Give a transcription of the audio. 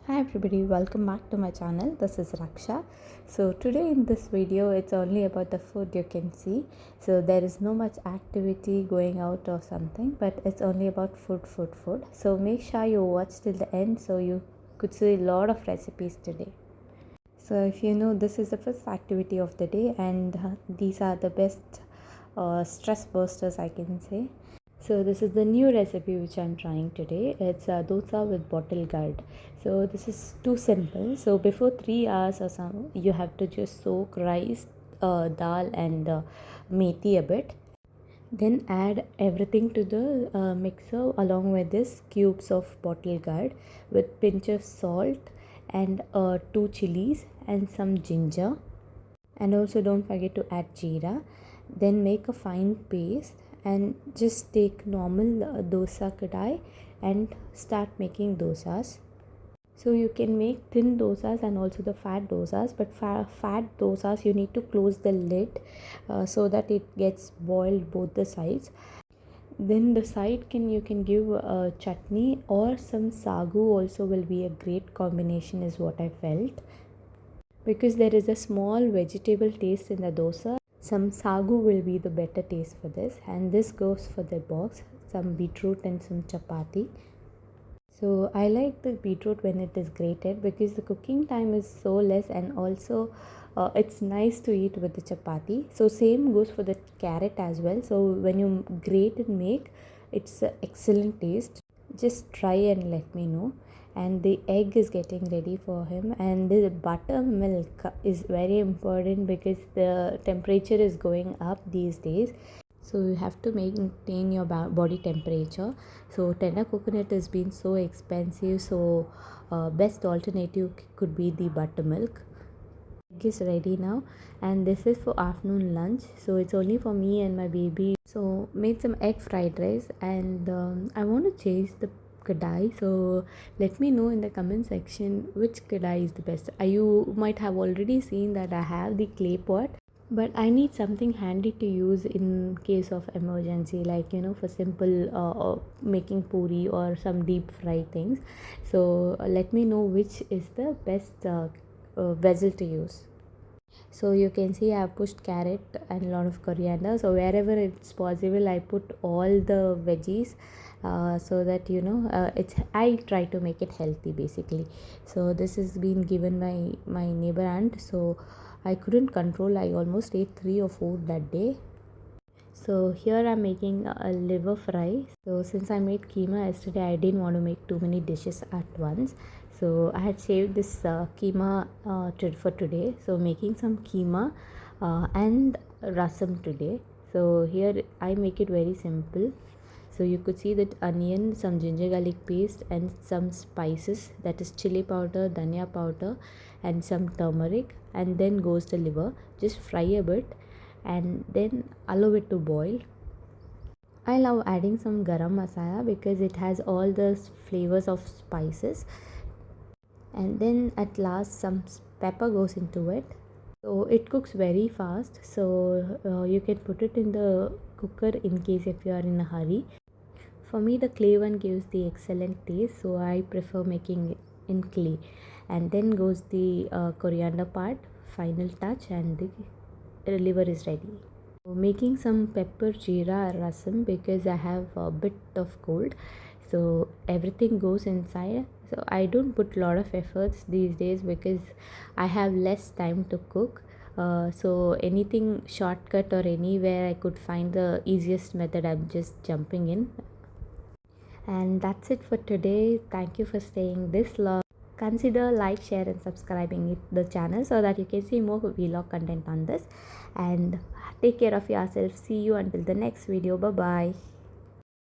Hi everybody, welcome back to my channel. This is Raksha. So today in this video it's only about the food you can see. So there is no much activity going out or something, but it's only about food. So make sure you watch till the end so you could see a lot of recipes today. So if you know, this is the first activity of the day and these are the best stress busters I can say. So this is the new recipe which I'm trying today. It's dosa with bottle gourd. So this is too simple. So before 3 hours or some, you have to just soak rice, dal and methi a bit. Then add everything to the mixer along with this cubes of bottle gourd with pinch of salt and 2 chilies and some ginger. And also don't forget to add jeera. Then make a fine paste and just take normal dosa kadai and start making dosas. So you can make thin dosas and also the fat dosas, but fat dosas you need to close the lid so that it gets boiled both the sides. Then the side you can give a chutney or some sagu also will be a great combination is what I felt, because there is a small vegetable taste in the dosa. Some sagu will be the better taste for this, and this goes for the box, some beetroot and some chapati. So I like the beetroot when it is grated because the cooking time is so less, and also it's nice to eat with the chapati. So same goes for the carrot as well. So when you grate and make, it's a excellent taste. Just try and let me know. And the egg is getting ready for him, and the buttermilk is very important because the temperature is going up these days, so you have to maintain your body temperature. So tender coconut has been so expensive, so best alternative could be the buttermilk. Egg is ready now, and this is for afternoon lunch, so it's only for me and my baby. So made some egg fried rice, and I want to change the kadai, so let me know in the comment section which kadai is the best. You might have already seen that I have the clay pot, but I need something handy to use in case of emergency, like for simple making puri or some deep fry things. So let me know which is the best vessel to use. So you can see I have pushed carrot and a lot of coriander, so wherever it's possible I put all the veggies so that it's I try to make it healthy basically. So this has been given by my neighbor aunt, so I couldn't control. I almost ate 3 or 4 that day. So here I'm making a liver fry. So since I made keema yesterday, I didn't want to make too many dishes at once. So I had saved this keema for today. So making some keema and rasam today. So here I make it very simple. So you could see that onion, some ginger garlic paste and some spices, that is chili powder, dhania powder and some turmeric, and then goes the liver. Just fry a bit and then allow it to boil. I love adding some garam masala because it has all the flavors of spices, and then at last some pepper goes into it. So it cooks very fast, so you can put it in the cooker in case if you are in a hurry. For me the clay one gives the excellent taste, so I prefer making it in clay. And then goes the coriander part, final touch, and the liver is ready. So making some pepper jeera rasam because I have a bit of cold, so everything goes inside. So I don't put a lot of efforts these days because I have less time to cook. So anything shortcut or anywhere I could find the easiest method, I'm just jumping in. And that's it for today. Thank you for staying this long. Consider like, share and subscribing the channel so that you can see more vlog content on this. And take care of yourself. See you until the next video. Bye bye.